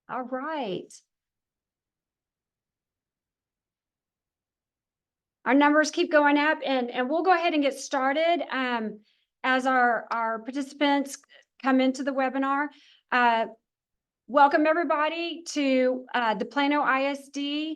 All right. Our numbers keep going up, and we'll go ahead and get started as our participants come into the webinar. Welcome everybody to the Plano ISD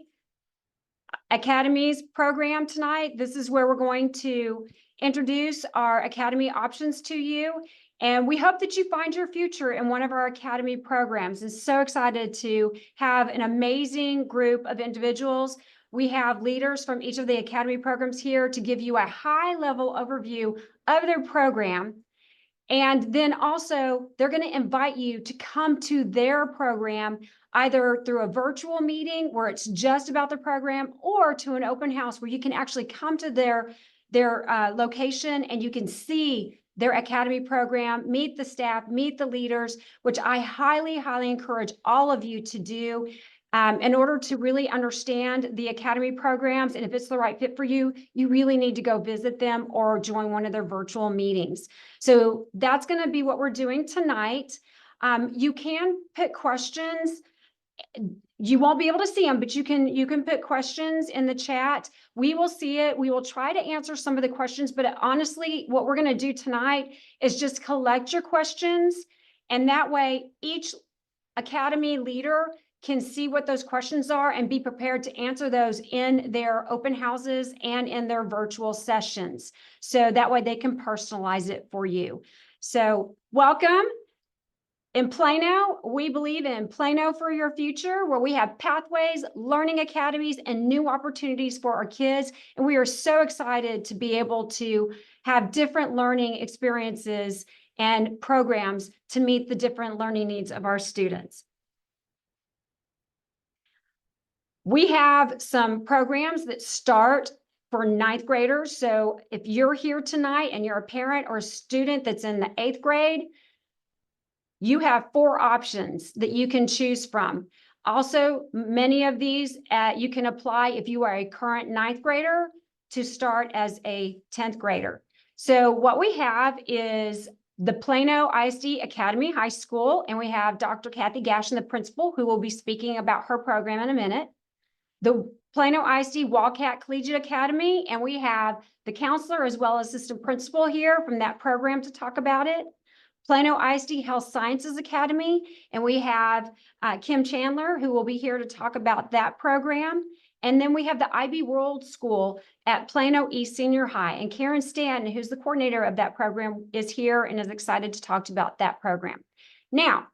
Academies program tonight. This is where we're going to introduce our Academy options to you. And we hope that you find your future in one of our Academy programs. And so excited to have an amazing group of individuals. We have leaders from each of the Academy programs here to give you a high-level overview of their program. And then also, they're going to invite you to come to their program either through a virtual meeting where it's just about the program, or to an open house where you can actually come to their location and you can see their Academy program, meet the staff, meet the leaders, which I highly, highly encourage all of you to do. In order to really understand the Academy programs, and if it's the right fit for you, you really need to go visit them or join one of their virtual meetings. So that's going to be what we're doing tonight. You can put questions. You won't be able to see them, but you can put questions in the chat. We will see it. We will try to answer some of the questions, but honestly, what we're going to do tonight is just collect your questions. And that way, each Academy leader can see what those questions are and be prepared to answer those in their open houses and in their virtual sessions. So that way they can personalize it for you. So welcome. In Plano, we believe in Plano for your future, where we have pathways, learning academies, and new opportunities for our kids. And we are so excited to be able to have different learning experiences and programs to meet the different learning needs of our students. We have some programs that start for ninth graders. So if you're here tonight and you're a parent or a student that's in the 8th grade, you have 4 options that you can choose from. Also, many of these you can apply if you are a current 9th grader to start as a 10th grader. So what we have is the Plano ISD Academy High School, and we have Dr. Kathy Gashin, the principal, who will be speaking about her program in a minute. The Plano ISD Wildcat Collegiate Academy, and we have the counselor as well as assistant principal here from that program to talk about it. Plano ISD Health Sciences Academy, and we have Kim Chandler, who will be here to talk about that program. And then we have the IB World School at Plano East Senior High, and Karen Stanton, who's the coordinator of that program, is here and is excited to talk about that program. Now,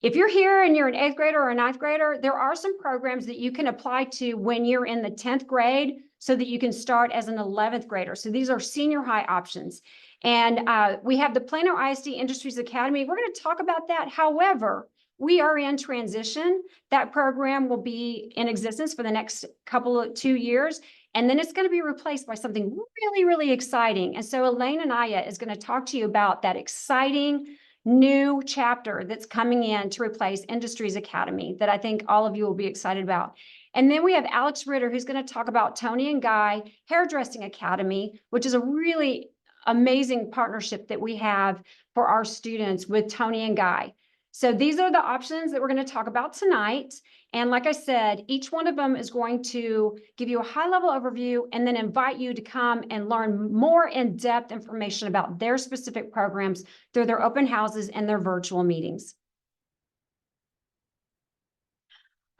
if you're here and you're an 8th grader or a 9th grader, there are some programs that you can apply to when you're in the 10th grade so that you can start as an 11th grader. So these are senior high options. And we have the Plano ISD Industries Academy. We're going to talk about that. However, we are in transition. That program will be in existence for the next 2 years. And then it's going to be replaced by something really, really exciting. And so Elaine Anaya is going to talk to you about that exciting new chapter that's coming in to replace Industries Academy that I think all of you will be excited about. And then we have Alex Ritter, who's going to talk about Tony and Guy Hairdressing Academy, which is a really amazing partnership that we have for our students with Tony and Guy. So these are the options that we're going to talk about tonight. And like I said, each one of them is going to give you a high-level overview and then invite you to come and learn more in-depth information about their specific programs through their open houses and their virtual meetings.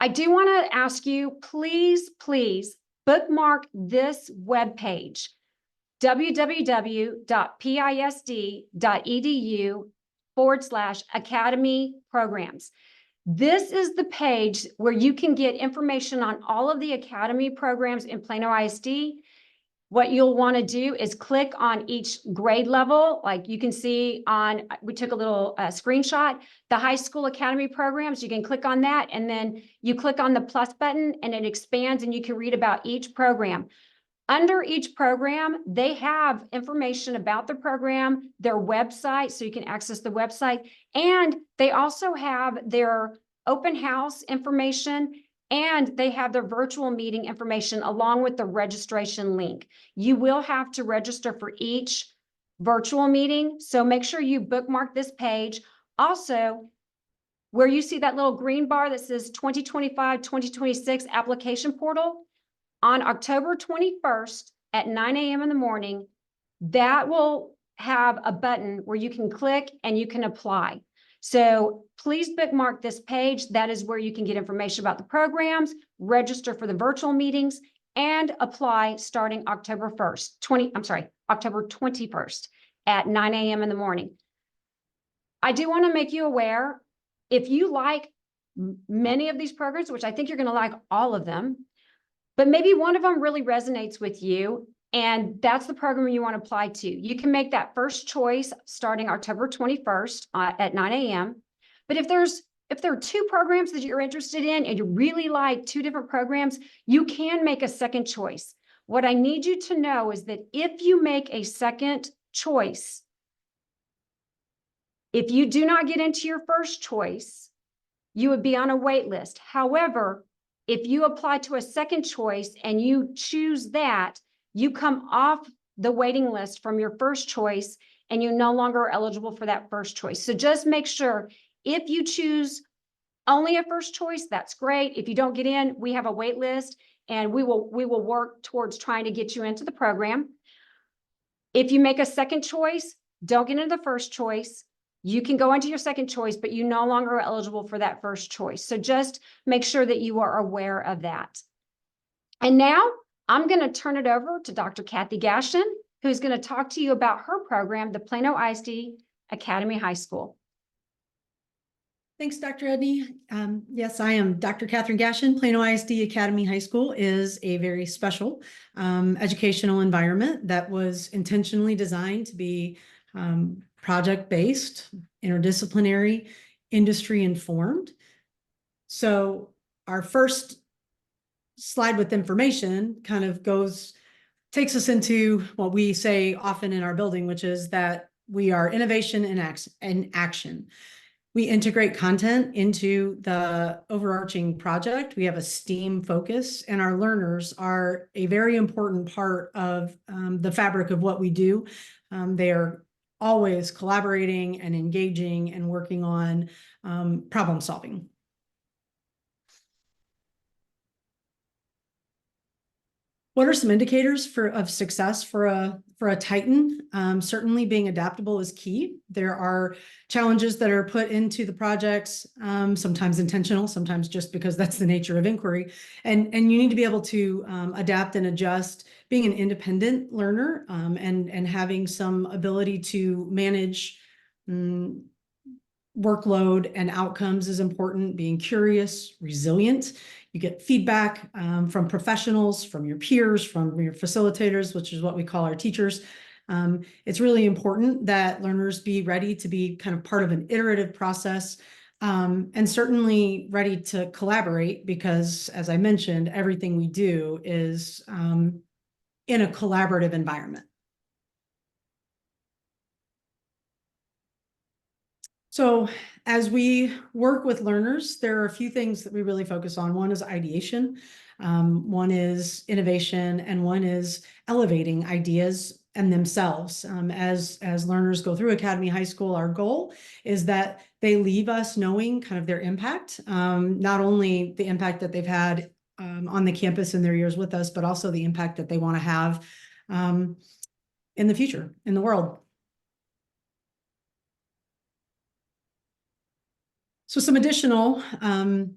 I do want to ask you, please, please bookmark this webpage, www.pisd.edu/Academy programs. This is the page where you can get information on all of the Academy programs in Plano ISD. What you'll want to do is click on each grade level. Like you can see we took a little screenshot, the high school Academy programs. You can click on that, and then you click on the plus button and it expands and you can read about each program. Under each program, they have information about the program, their website, so you can access the website, and they also have their open house information, and they have their virtual meeting information along with the registration link. You will have to register for each virtual meeting, so make sure you bookmark this page. Also, where you see that little green bar that says 2025, 2026 application portal, on October 21st at 9 a.m. in the morning, that will have a button where you can click and you can apply. So please bookmark this page. That is where you can get information about the programs, register for the virtual meetings, and apply starting October 21st at 9 a.m. in the morning. I do want to make you aware, if you like many of these programs, which I think you're going to like all of them, but maybe one of them really resonates with you, and that's the program you want to apply to. You can make that first choice starting October 21st at 9 a.m. But if there are two programs that you're interested in and you really like two different programs, you can make a second choice. What I need you to know is that if you make a second choice, if you do not get into your first choice, you would be on a wait list. However, if you apply to a second choice and you choose that, you come off the waiting list from your first choice and you no longer are eligible for that first choice. So just make sure, if you choose only a first choice, that's great. If you don't get in, we have a wait list and we will work towards trying to get you into the program. If you make a second choice, don't get into the first choice. You can go into your second choice, but you no longer are eligible for that first choice. So just make sure that you are aware of that. And now I'm going to turn it over to Dr. Kathy Gashin, who's going to talk to you about her program, the Plano ISD Academy High School. Thanks, Dr. Edney. Yes, I am Dr. Catherine Gashin. Plano ISD Academy High School is a very special educational environment that was intentionally designed to be project-based, interdisciplinary, industry-informed. So our first slide with information kind of takes us into what we say often in our building, which is that we are innovation in action. We integrate content into the overarching project. We have a STEAM focus, and our learners are a very important part of the fabric of what we do. They are always collaborating and engaging and working on problem solving. What are some indicators of success for a Titan? Certainly being adaptable is key. There are challenges that are put into the projects, sometimes intentional, sometimes just because that's the nature of inquiry. And you need to be able to adapt and adjust. Being an independent learner and having some ability to manage workload and outcomes is important. Being curious, resilient. You get feedback from professionals, from your peers, from your facilitators, which is what we call our teachers. It's really important that learners be ready to be kind of part of an iterative process, and certainly ready to collaborate, because, as I mentioned, everything we do is in a collaborative environment. So as we work with learners, there are a few things that we really focus on. One is ideation, one is innovation, and one is elevating ideas and themselves. As learners go through Academy High School, our goal is that they leave us knowing kind of their impact, not only the impact that they've had on the campus in their years with us, but also the impact that they want to have in the future, in the world. So some additional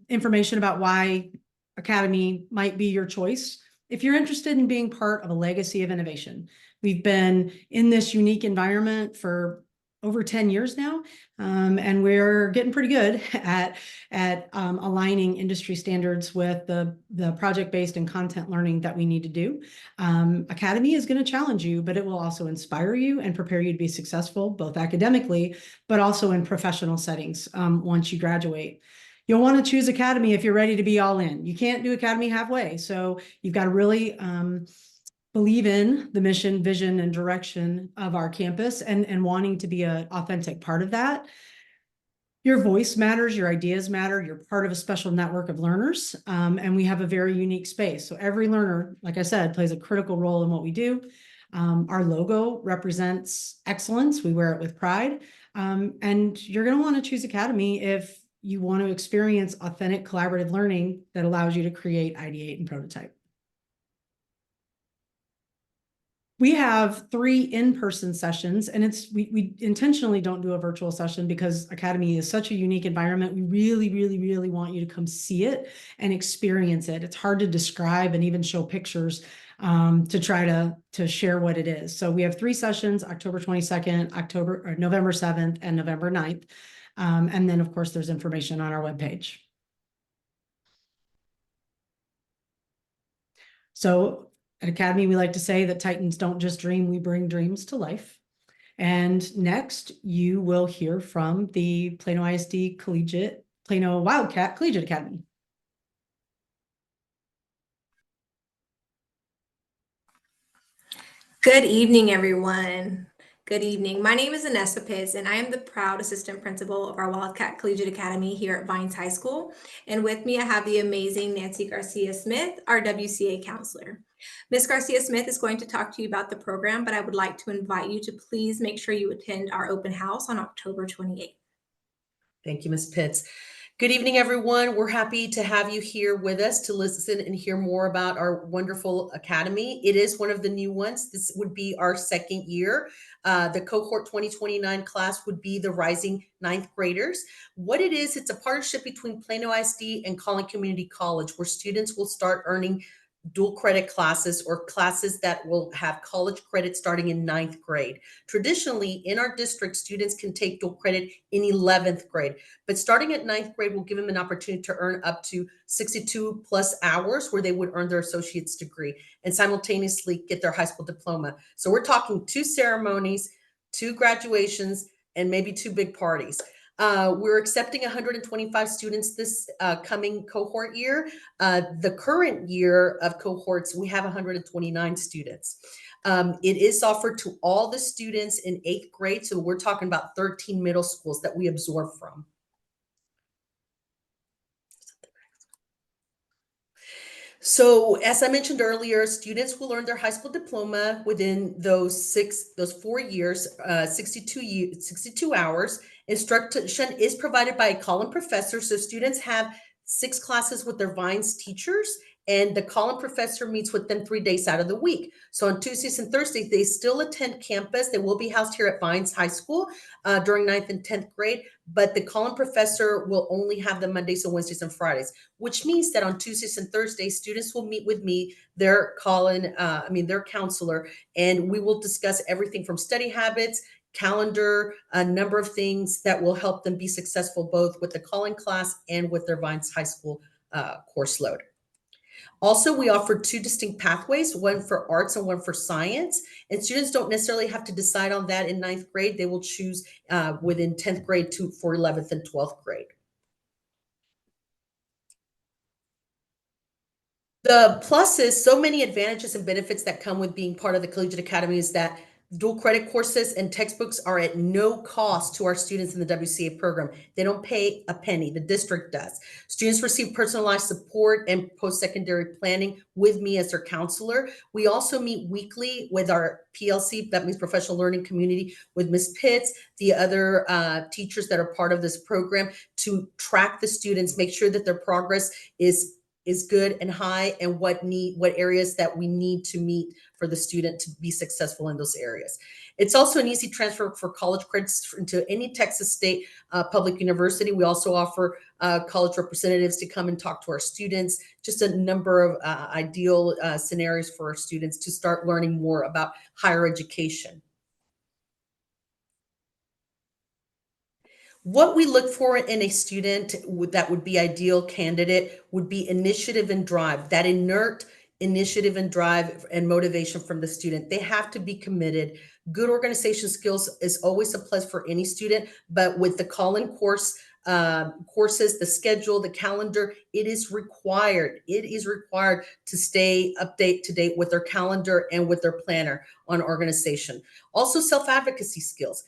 information about why Academy might be your choice. If you're interested in being part of a legacy of innovation, we've been in this unique environment for over 10 years now, and we're getting pretty good at aligning industry standards with the project-based and content learning that we need to do. Academy is going to challenge you, but it will also inspire you and prepare you to be successful, both academically, but also in professional settings once you graduate. You'll want to choose Academy if you're ready to be all in. You can't do Academy halfway, so you've got to really believe in the mission, vision, and direction of our campus and wanting to be an authentic part of that. Your voice matters, your ideas matter, you're part of a special network of learners, and we have a very unique space. So every learner, like I said, plays a critical role in what we do. Our logo represents excellence. We wear it with pride. And you're going to want to choose Academy if you want to experience authentic collaborative learning that allows you to create, ideate, and prototype. We have 3 in-person sessions, and we intentionally don't do a virtual session because Academy is such a unique environment. We really want you to come see it and experience it. It's hard to describe and even show pictures to try to share what it is. So we have 3 sessions: October 22nd, November 7th, and November 9th. And then, of course, there's information on our webpage. So at Academy, we like to say that Titans don't just dream, we bring dreams to life. And next, you will hear from the Plano ISD Plano Wildcat Collegiate Academy. Good evening, everyone. Good evening. My name is Anessa Piz, and I am the proud assistant principal of our Wildcat Collegiate Academy here at Vines High School. And with me, I have the amazing Nancy Garcia Smith, our WCA counselor. Ms. Garcia Smith is going to talk to you about the program, but I would like to invite you to please make sure you attend our open house on October 28th. Thank you, Ms. Pitts. Good evening, everyone. We're happy to have you here with us to listen and hear more about our wonderful academy. It is one of the new ones. This would be our 2nd year. The cohort 2029 class would be the rising 9th graders. What it is, it's a partnership between Plano ISD and Collin Community College, where students will start earning dual credit classes, or classes that will have college credit starting in 9th grade. Traditionally, in our district, students can take dual credit in 11th grade, but starting at 9th grade will give them an opportunity to earn up to 62 plus hours where they would earn their associate's degree and simultaneously get their high school diploma. So we're talking 2 ceremonies, 2 graduations, and maybe 2 big parties. We're accepting 125 students this coming cohort year. The current year of cohorts, we have 129 students. It is offered to all the students in 8th grade. So we're talking about 13 middle schools that we absorb from. So as I mentioned earlier, students will earn their high school diploma within those 4 years, 62 hours. Instruction is provided by a Collin professor. So students have 6 classes with their Vines teachers, and the Collin professor meets with them 3 days out of the week. So on Tuesdays and Thursdays, they still attend campus. They will be housed here at Vines High School during 9th and 10th grade, but the Collin professor will only have them Mondays and Wednesdays and Fridays, which means that on Tuesdays and Thursdays, students will meet with me, their counselor, and we will discuss everything from study habits, calendar, a number of things that will help them be successful both with the Collin class and with their Vines High School course load. Also, we offer 2 distinct pathways, one for arts and one for science. And students don't necessarily have to decide on that in 9th grade. They will choose within 10th grade for 11th and 12th grade. The pluses, so many advantages and benefits that come with being part of the Collegiate Academy is that dual credit courses and textbooks are at no cost to our students in the WCA program. They don't pay a penny, the district does. Students receive personalized support and post-secondary planning with me as their counselor. We also meet weekly with our PLC, that means professional learning community, with Ms. Pitts, the other teachers that are part of this program, to track the students, make sure that their progress is good and high, and what areas that we need to meet for the student to be successful in those areas. It's also an easy transfer for college credits into any Texas State public university. We also offer college representatives to come and talk to our students, just a number of ideal scenarios for our students to start learning more about higher education. What we look for in a student that would be ideal candidate would be initiative and drive, that inert initiative and drive and motivation from the student. They have to be committed. Good organization skills is always a plus for any student, but with the Collin courses, the schedule, the calendar, it is required to stay to date with their calendar and with their planner on organization. Also, self-advocacy skills.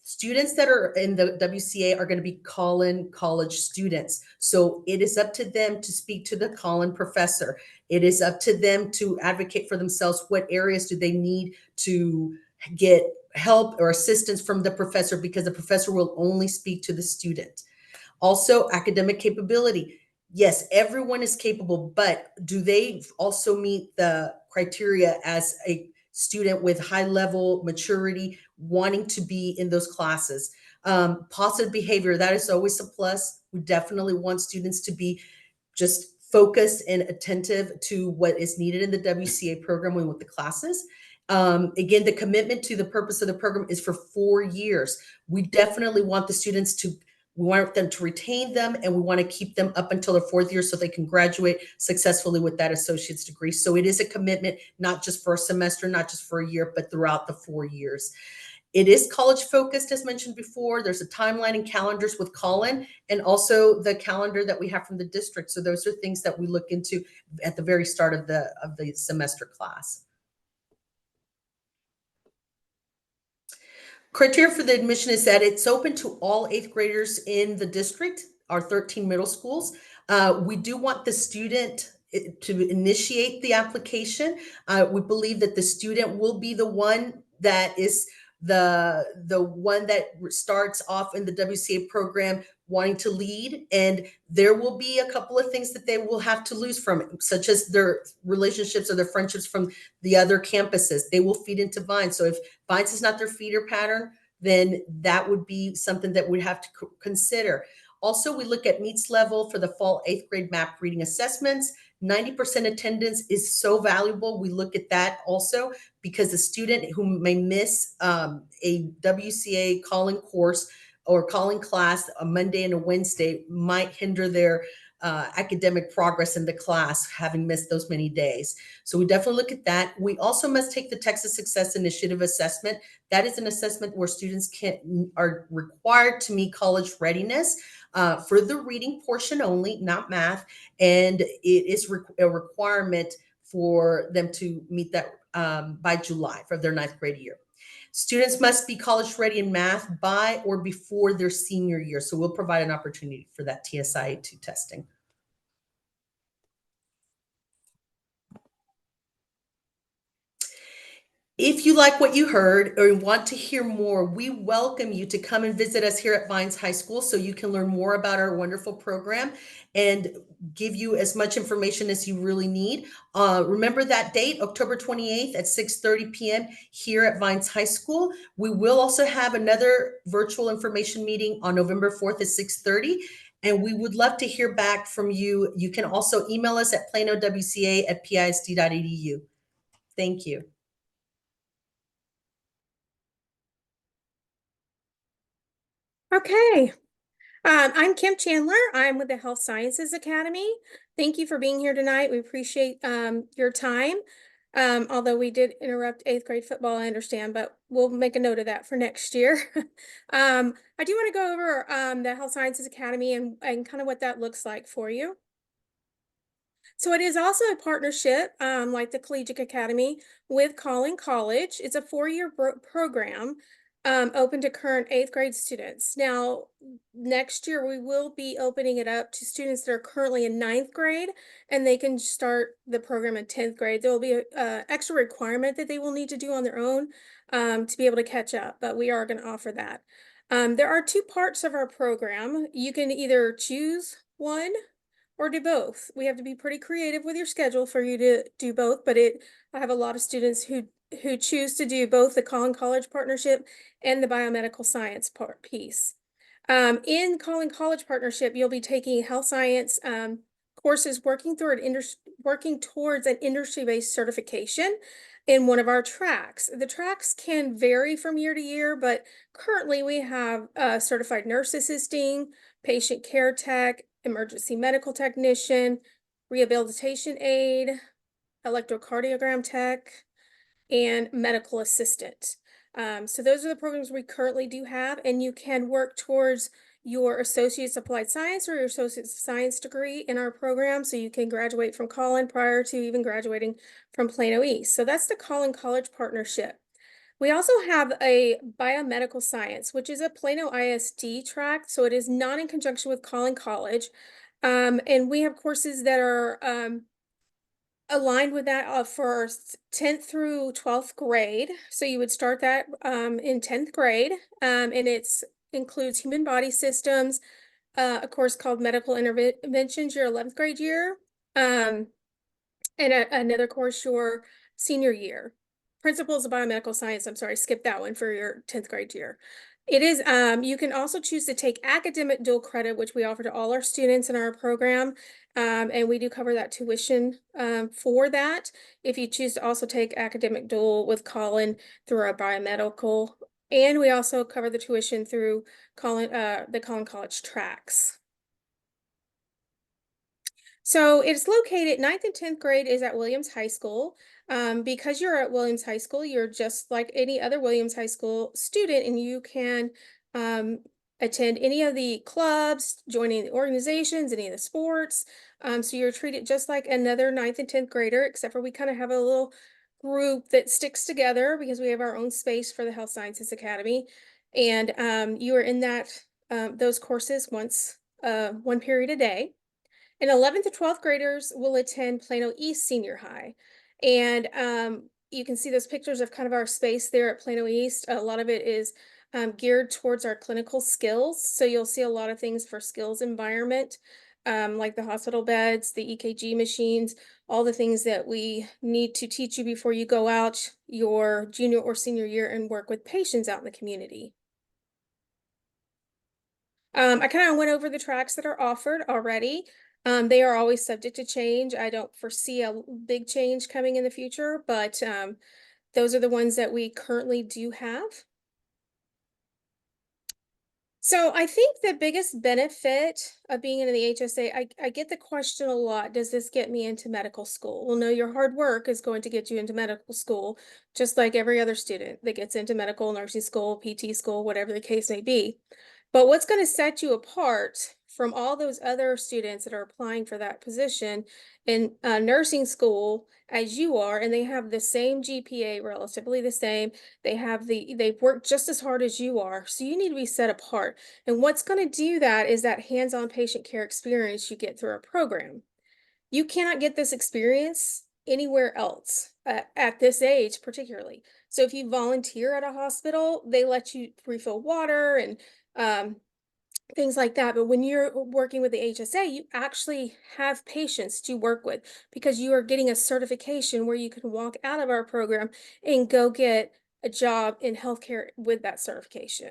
Students that are in the WCA are going to be Collin college students. So it is up to them to speak to the Collin professor. It is up to them to advocate for themselves. What areas do they need to get help or assistance from the professor, because the professor will only speak to the student. Also, academic capability. Yes, everyone is capable, but do they also meet the criteria as a student with high level maturity wanting to be in those classes? Positive behavior, that is always a plus. We definitely want students to be just focused and attentive to what is needed in the WCA program and with the classes. Again, the commitment to the purpose of the program is for 4 years. We definitely want the students to, we want them to retain them, and we want to keep them up until their 4th year so they can graduate successfully with that associate's degree. So it is a commitment, not just for a semester, not just for a year, but throughout the 4 years. It is college focused, as mentioned before. There's a timeline and calendars with Colin, and also the calendar that we have from the district. So those are things that we look into at the very start of the semester class. Criteria for the admission is that it's open to all 8th graders in the district, our 13 middle schools. We do want the student to initiate the application. We believe that the student will be the one that is the one that starts off in the WCA program wanting to lead, and there will be a couple of things that they will have to lose from it, such as their relationships or their friendships from the other campuses. They will feed into Vines. So if Vines is not their feeder pattern, then that would be something that we'd have to consider. Also, we look at meets level for the fall 8th grade map reading assessments. 90% attendance is so valuable. We look at that also because a student who may miss a WCA calling course or calling class a Monday and a Wednesday might hinder their academic progress in the class, having missed those many days. So we definitely look at that. We also must take the Texas Success Initiative assessment. That is an assessment where students are required to meet college readiness for the reading portion only, not math. And it is a requirement for them to meet that by July for their 9th grade year. Students must be college ready in math by or before their senior year. So we'll provide an opportunity for that TSI-2 testing. If you like what you heard or want to hear more, we welcome you to come and visit us here at Vines High School so you can learn more about our wonderful program and give you as much information as you really need. Remember that date, October 28th at 6:30 p.m. here at Vines High School. We will also have another virtual information meeting on November 4th at 6:30. And we would love to hear back from you. You can also email us at planowca@pisd.edu. Thank you. Okay. I'm Kim Chandler. I'm with the Health Sciences Academy. Thank you for being here tonight. We appreciate your time. Although we did interrupt 8th grade football, I understand, but we'll make a note of that for next year. I do want to go over the Health Sciences Academy and kind of what that looks like for you. So it is also a partnership, like the Collegiate Academy, with Collin College. It's a 4-year program open to current 8th grade students. Now, next year we will be opening it up to students that are currently in 9th grade, and they can start the program in 10th grade. There will be an extra requirement that they will need to do on their own to be able to catch up, but we are going to offer that. There are 2 parts of our program. You can either choose one or do both. We have to be pretty creative with your schedule for you to do both, but I have a lot of students who choose to do both the Collin College partnership and the biomedical science piece. In Collin College partnership, you'll be taking health science courses working towards an industry-based certification in one of our tracks. The tracks can vary from year to year, but currently we have certified nurse assisting, patient care tech, emergency medical technician, rehabilitation aid, electrocardiogram tech, and medical assistant. So those are the programs we currently do have, and you can work towards your Associate's Applied Science or your Associate's Science degree in our program, so you can graduate from Collin prior to even graduating from Plano East. So that's the Collin College partnership. We also have a biomedical science, which is a Plano ISD track, so it is not in conjunction with Collin College. And we have courses that are aligned with that for 10th through 12th grade. So you would start that in 10th grade, and it includes human body systems, a course called Medical Interventions your 11th grade year, and another course your senior year. Principles of Biomedical Science, I'm sorry, skip that one for your 10th grade year. It is, you can also choose to take academic dual credit, which we offer to all our students in our program. And we do cover that tuition for that. If you choose to also take academic dual with Colin through our biomedical, and we also cover the tuition through the Collin College tracks. So it's located, 9th and 10th grade is at Williams High School. Because you're at Williams High School, you're just like any other Williams High School student, and you can attend any of the clubs, join any of the organizations, any of the sports. So you're treated just like another 9th and 10th grader, except for we kind of have a little group that sticks together because we have our own space for the Health Sciences Academy. And you are in those courses one period a day. And 11th to 12th graders will attend Plano East Senior High. And you can see those pictures of kind of our space there at Plano East. A lot of it is geared towards our clinical skills. So you'll see a lot of things for skills environment, like the hospital beds, the EKG machines, all the things that we need to teach you before you go out your junior or senior year and work with patients out in the community. I kind of went over the tracks that are offered already. They are always subject to change. I don't foresee a big change coming in the future, but those are the ones that we currently do have. So I think the biggest benefit of being in the HSA, I get the question a lot, does this get me into medical school? Well, no, your hard work is going to get you into medical school, just like every other student that gets into medical, nursing school, PT school, whatever the case may be. But what's going to set you apart from all those other students that are applying for that position in nursing school as you are, and they have the same GPA, relatively the same, they've worked just as hard as you are, so you need to be set apart. And what's going to do that is that hands-on patient care experience you get through our program. You cannot get this experience anywhere else at this age, particularly. So if you volunteer at a hospital, they let you refill water and things like that. But when you're working with the HSA, you actually have patients to work with because you are getting a certification where you can walk out of our program and go get a job in healthcare with that certification.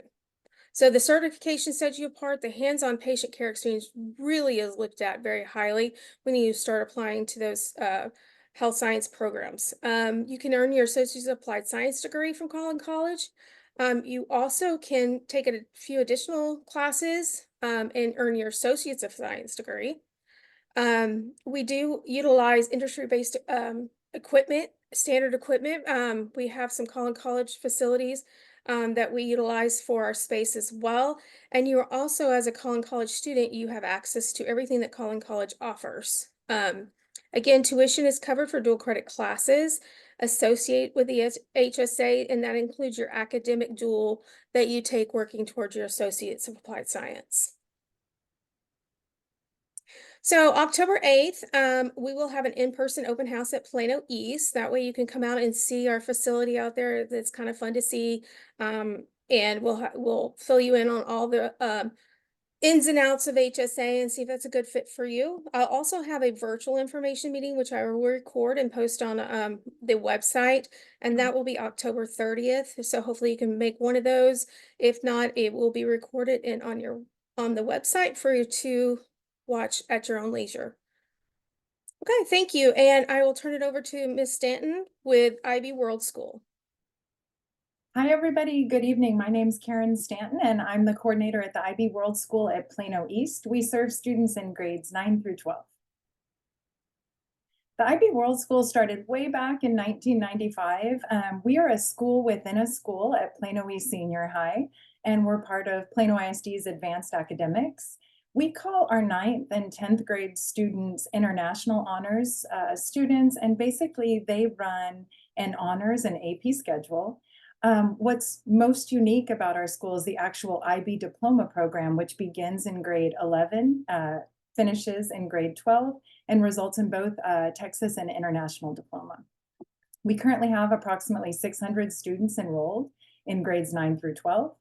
So the certification sets you apart. The hands-on patient care experience really is looked at very highly when you start applying to those health science programs. You can earn your Associate's Applied Science degree from Collin College. You also can take a few additional classes and earn your Associate's of Science degree. We do utilize industry-based equipment, standard equipment. We have some Collin College facilities that we utilize for our space as well. And you are also, as a Collin College student, you have access to everything that Collin College offers. Again, tuition is covered for dual credit classes associated with the HSA, and that includes your academic dual that you take working towards your Associates of Applied Science. So October 8th, we will have an in-person open house at Plano East. That way you can come out and see our facility out there. That's kind of fun to see. And we'll fill you in on all the ins and outs of HSA and see if that's a good fit for you. I'll also have a virtual information meeting, which I will record and post on the website, and that will be October 30th. So hopefully you can make one of those. If not, it will be recorded and on the website for you to watch at your own leisure. Okay, thank you. And I will turn it over to Ms. Stanton with IB World School. Hi, everybody. Good evening. My name is Karen Stanton, and I'm the coordinator at the IB World School at Plano East. We serve students in grades 9 through 12. The IB World School started way back in 1995. We are a school within a school at Plano East Senior High, and we're part of Plano ISD's Advanced Academics. We call our 9th and 10th grade students international honors students, and basically they run an honors and AP schedule. What's most unique about our school is the actual IB diploma program, which begins in grade 11, finishes in grade 12, and results in both Texas and international diploma. We currently have approximately 600 students enrolled in grades 9 through 12.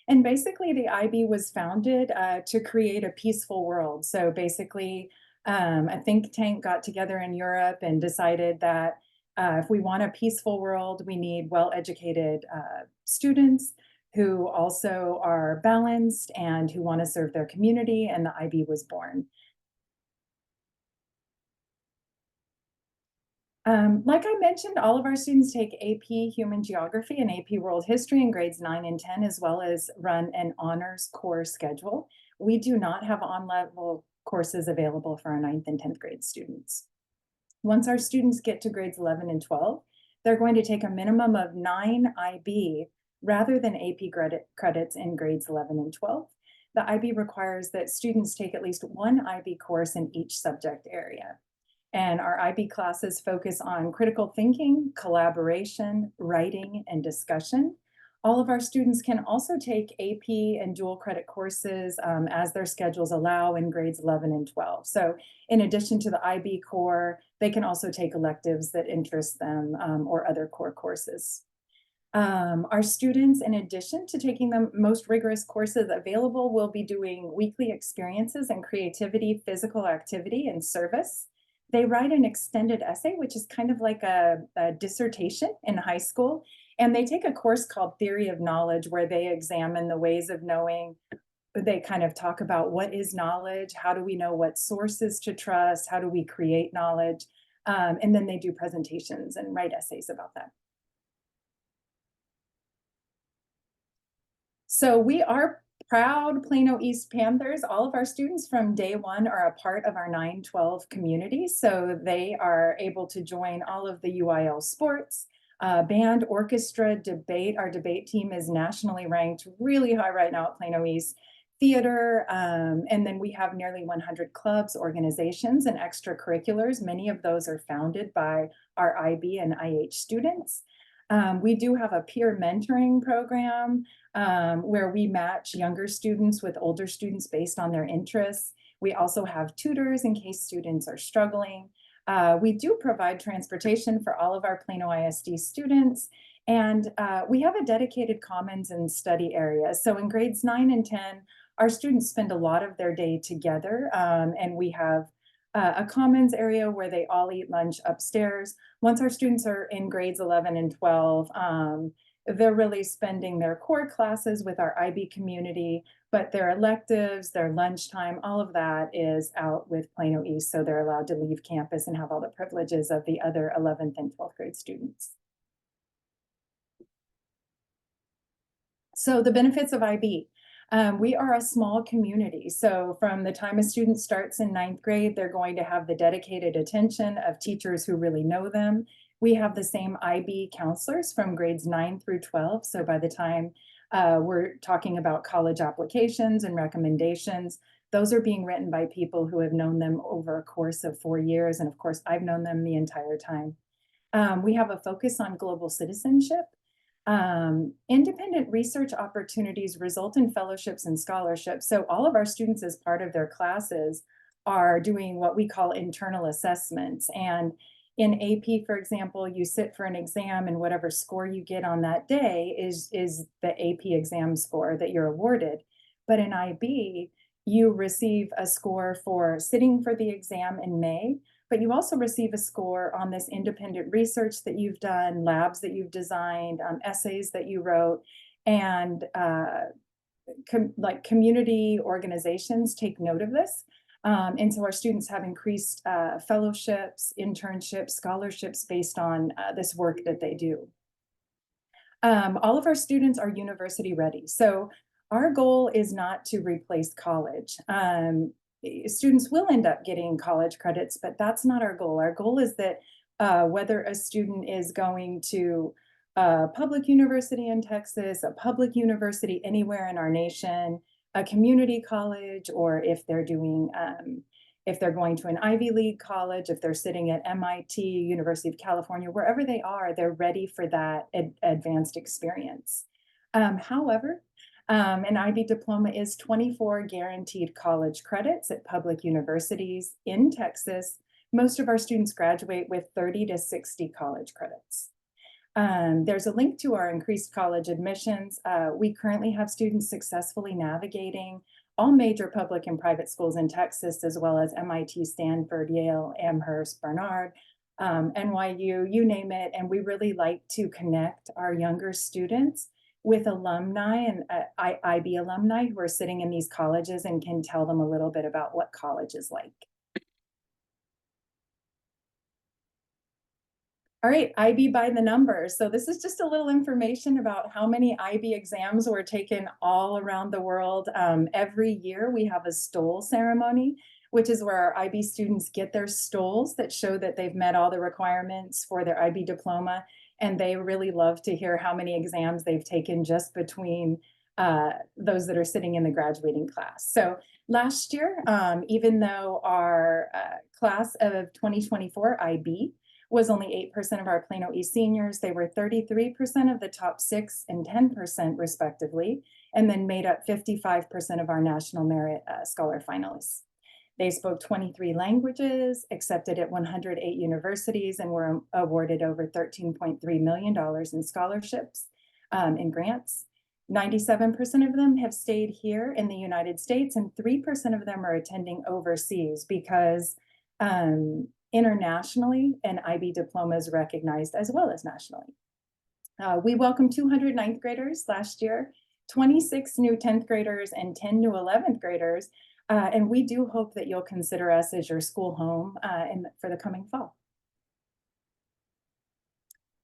And basically, the IB was founded to create a peaceful world. So basically, a think tank got together in Europe and decided that if we want a peaceful world, we need well-educated students who also are balanced and who want to serve their community, and the IB was born. Like I mentioned, all of our students take AP Human Geography and AP World History in grades 9 and 10, as well as run an honors core schedule. We do not have on-level courses available for our 9th and 10th grade students. Once our students get to grades 11 and 12, they're going to take a minimum of 9 IB rather than AP credits in grades 11 and 12. The IB requires that students take at least one IB course in each subject area. And our IB classes focus on critical thinking, collaboration, writing, and discussion. All of our students can also take AP and dual credit courses as their schedules allow in grades 11 and 12. So in addition to the IB core, they can also take electives that interest them or other core courses. Our students, in addition to taking the most rigorous courses available, will be doing weekly experiences in creativity, physical activity, and service. They write an extended essay, which is kind of like a dissertation in high school. And they take a course called Theory of Knowledge, where they examine the ways of knowing. They kind of talk about what is knowledge, how do we know what sources to trust, how do we create knowledge, and then they do presentations and write essays about that. So we are proud Plano East Panthers. All of our students from day one are a part of our 9-12 community. So they are able to join all of the UIL sports, band, orchestra, debate. Our debate team is nationally ranked really high right now at Plano East. Theater, and then we have nearly 100 clubs, organizations, and extracurriculars. Many of those are founded by our IB and IH students. We do have a peer mentoring program where we match younger students with older students based on their interests. We also have tutors in case students are struggling. We do provide transportation for all of our Plano ISD students, and we have a dedicated commons and study area. So in grades 9 and 10, our students spend a lot of their day together, and we have a commons area where they all eat lunch upstairs. Once our students are in grades 11 and 12, they're really spending their core classes with our IB community, but their electives, their lunchtime, all of that is out with Plano East. So they're allowed to leave campus and have all the privileges of the other 11th and 12th grade students. So the benefits of IB. We are a small community. So from the time a student starts in 9th grade, they're going to have the dedicated attention of teachers who really know them. We have the same IB counselors from grades 9 through 12. So by the time we're talking about college applications and recommendations, those are being written by people who have known them over a course of 4 years. And of course, I've known them the entire time. We have a focus on global citizenship. Independent research opportunities result in fellowships and scholarships. So all of our students, as part of their classes, are doing what we call internal assessments. And in AP, for example, you sit for an exam, and whatever score you get on that day is the AP exam score that you're awarded. But in IB, you receive a score for sitting for the exam in May, but you also receive a score on this independent research that you've done, labs that you've designed, essays that you wrote, and like community organizations take note of this. And so our students have increased fellowships, internships, scholarships based on this work that they do. All of our students are university ready. So our goal is not to replace college. Students will end up getting college credits, but that's not our goal. Our goal is that whether a student is going to a public university in Texas, a public university anywhere in our nation, a community college, or if they're doing, if they're going to an Ivy League college, if they're sitting at MIT, University of California, wherever they are, they're ready for that advanced experience. However, an IB diploma is 24 guaranteed college credits at public universities in Texas. Most of our students graduate with 30 to 60 college credits. There's a link to our increased college admissions. We currently have students successfully navigating all major public and private schools in Texas, as well as MIT, Stanford, Yale, Amherst, Barnard, NYU, you name it. And we really like to connect our younger students with alumni and IB alumni who are sitting in these colleges and can tell them a little bit about what college is like. All right, IB by the numbers. So this is just a little information about how many IB exams were taken all around the world. Every year we have a stole ceremony, which is where our IB students get their stoles that show that they've met all the requirements for their IB diploma. And they really love to hear how many exams they've taken just between those that are sitting in the graduating class. So last year, even though our class of 2024 IB was only 8% of our Plano East seniors, they were 33% of the top 6 and 10% respectively, and then made up 55% of our National Merit Scholar finalists. They spoke 23 languages, accepted at 108 universities, and were awarded over $13.3 million in scholarships and grants. 97% of them have stayed here in the United States, and 3% of them are attending overseas because internationally, an IB diploma is recognized as well as nationally. We welcomed 200 ninth graders last year, 26 new 10th graders, and 10 new 11th graders. And we do hope that you'll consider us as your school home for the coming fall.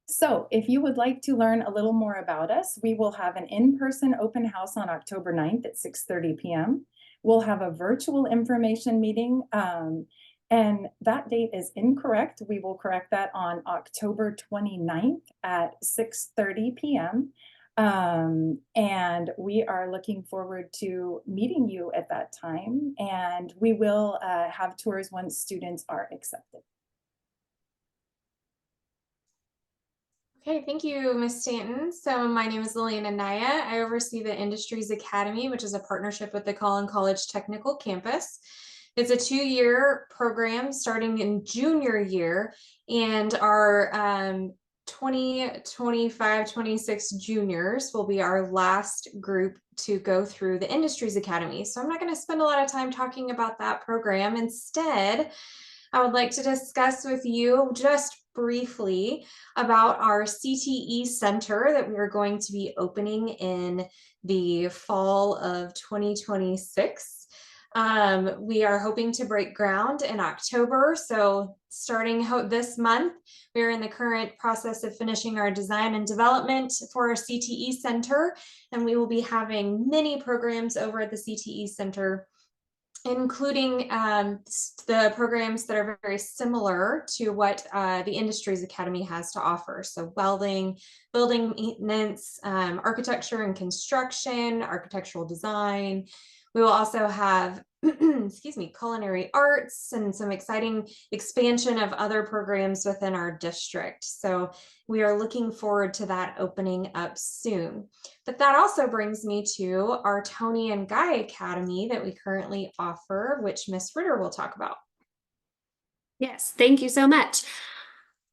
So if you would like to learn a little more about us, we will have an in-person open house on October 9th at 6:30 p.m. We'll have a virtual information meeting, and that date is incorrect. We will correct that on October 29th at 6:30 p.m. And we are looking forward to meeting you at that time. And we will have tours once students are accepted. Okay, thank you, Ms. Stanton. So my name is Liliana Naya. I oversee the Industries Academy, which is a partnership with the Collin College Technical Campus. It's a 2-year program starting in junior year, and our 2025-26 juniors will be our last group to go through the Industries Academy. So I'm not going to spend a lot of time talking about that program. Instead, I would like to discuss with you just briefly about our CTE Center that we are going to be opening in the fall of 2026. We are hoping to break ground in October. So starting this month, we're in the current process of finishing our design and development for our CTE Center, and we will be having many programs over at the CTE Center, including the programs that are very similar to what the Industries Academy has to offer. So welding, building maintenance, architecture and construction, architectural design. We will also have, excuse me, culinary arts and some exciting expansion of other programs within our district. So we are looking forward to that opening up soon. But that also brings me to our Tony and Guy Academy that we currently offer, which Miss Ritter will talk about. Yes, thank you so much.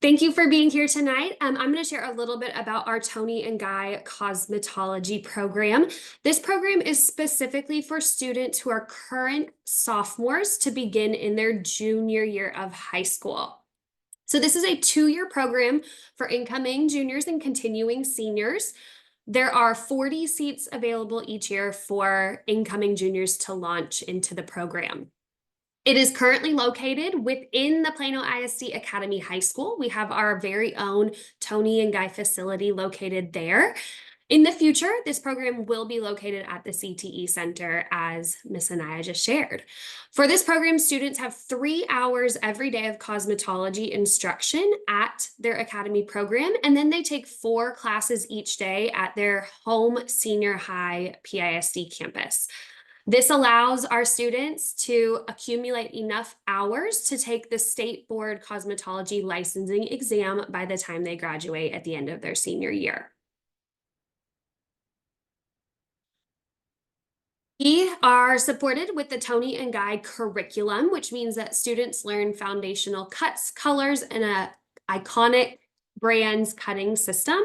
Thank you for being here tonight. I'm going to share a little bit about our Tony and Guy cosmetology program. This program is specifically for students who are current sophomores to begin in their junior year of high school. So this is a 2-year program for incoming juniors and continuing seniors. There are 40 seats available each year for incoming juniors to launch into the program. It is currently located within the Plano ISD Academy High School. We have our very own Tony and Guy facility located there. In the future, this program will be located at the CTE Center, as Ms. Anaya just shared. For this program, students have 3 hours every day of cosmetology instruction at their academy program, and then they take 4 classes each day at their home senior high PISD campus. This allows our students to accumulate enough hours to take the state board cosmetology licensing exam by the time they graduate at the end of their senior year. We are supported with the Tony and Guy curriculum, which means that students learn foundational cuts, colors, and an iconic brands cutting system.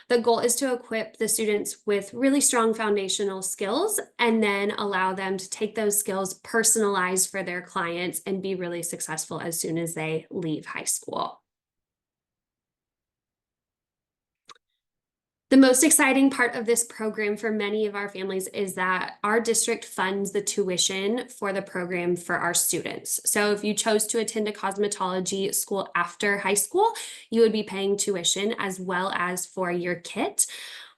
The goal is to equip the students with really strong foundational skills and then allow them to take those skills, personalize for their clients, and be really successful as soon as they leave high school. The most exciting part of this program for many of our families is that our district funds the tuition for the program for our students. So if you chose to attend a cosmetology school after high school, you would be paying tuition as well as for your kit.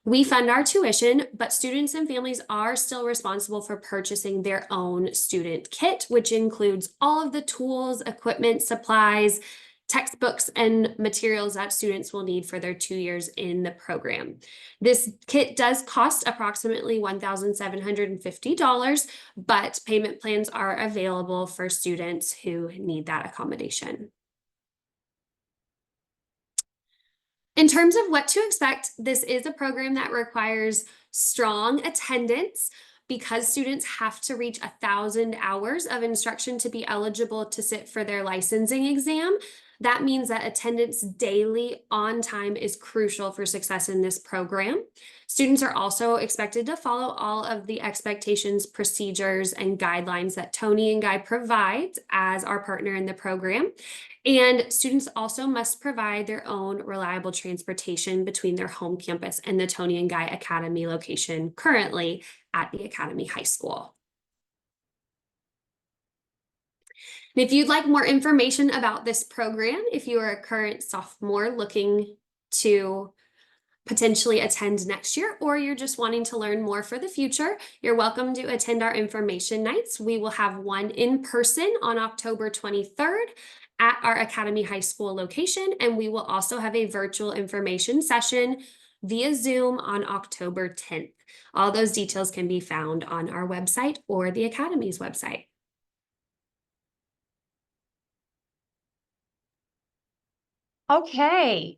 We fund our tuition, but students and families are still responsible for purchasing their own student kit, which includes all of the tools, equipment, supplies, textbooks, and materials that students will need for their 2 years in the program. This kit does cost approximately $1,750, but payment plans are available for students who need that accommodation. In terms of what to expect, this is a program that requires strong attendance because students have to reach 1,000 hours of instruction to be eligible to sit for their licensing exam. That means that attendance daily on time is crucial for success in this program. Students are also expected to follow all of the expectations, procedures, and guidelines that Tony and Guy provides as our partner in the program. And students also must provide their own reliable transportation between their home campus and the Tony and Guy Academy location currently at the Academy High School. And if you'd like more information about this program, if you are a current sophomore looking to potentially attend next year, or you're just wanting to learn more for the future, you're welcome to attend our information nights. We will have one in person on October 23rd at our Academy High School location, and we will also have a virtual information session via Zoom on October 10th. All those details can be found on our website or the Academy's website. Okay.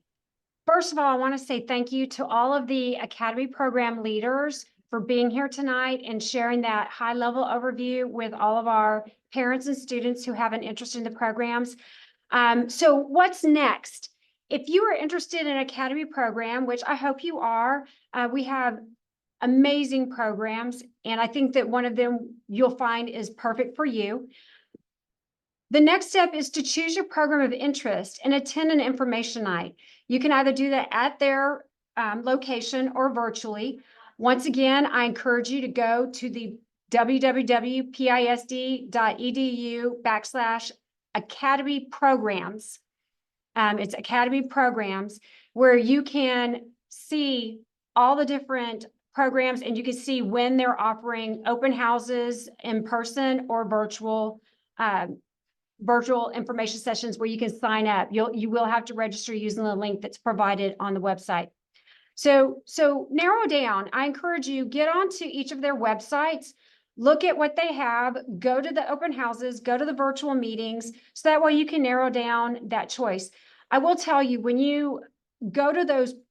First of all, I want to say thank you to all of the Academy program leaders for being here tonight and sharing that high-level overview with all of our parents and students who have an interest in the programs. So what's next? If you are interested in an Academy program, which I hope you are, we have amazing programs, and I think that one of them you'll find is perfect for you. The next step is to choose your program of interest and attend an information night. You can either do that at their location or virtually. Once again, I encourage you to go to the www.pisd.edu/Academy programs. It's Academy programs where you can see all the different programs and you can see when they're offering open houses in person or virtual information sessions where you can sign up. You will have to register using the link that's provided on the website. So narrow down. I encourage you, get onto each of their websites, look at what they have, go to the open houses, go to the virtual meetings, so that way you can narrow down that choice. I will tell you, when you go to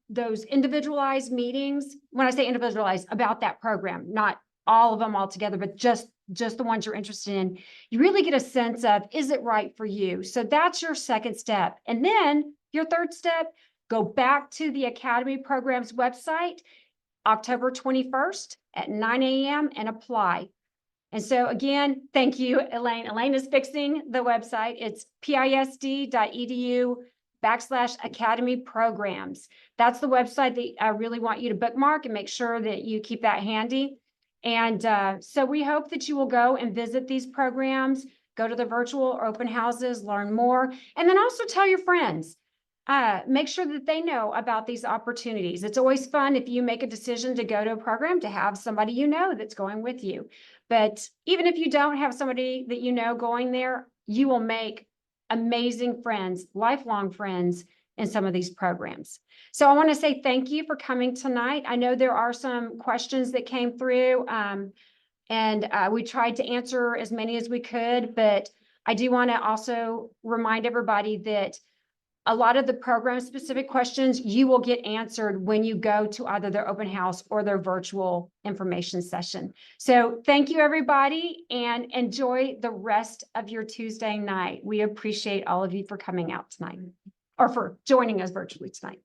those individualized meetings, when I say individualized, about that program, not all of them all together, but just the ones you're interested in, you really get a sense of, is it right for you? So that's your second step. And then your third step, go back to the Academy Programs website, October 21st at 9 a.m. and apply. And so again, thank you, Elaine. Elaine is fixing the website. It's pisd.edu/Academy programs. That's the website that I really want you to bookmark and make sure that you keep that handy. And so we hope that you will go and visit these programs, go to the virtual or open houses, learn more, and then also tell your friends. Make sure that they know about these opportunities. It's always fun if you make a decision to go to a program to have somebody you know that's going with you. But even if you don't have somebody that you know going there, you will make amazing friends, lifelong friends in some of these programs. So I want to say thank you for coming tonight. I know there are some questions that came through, and we tried to answer as many as we could, but I do want to also remind everybody that a lot of the program-specific questions you will get answered when you go to either their open house or their virtual information session. So thank you, everybody, and enjoy the rest of your Tuesday night. We appreciate all of you for coming out tonight. or for joining us virtually tonight.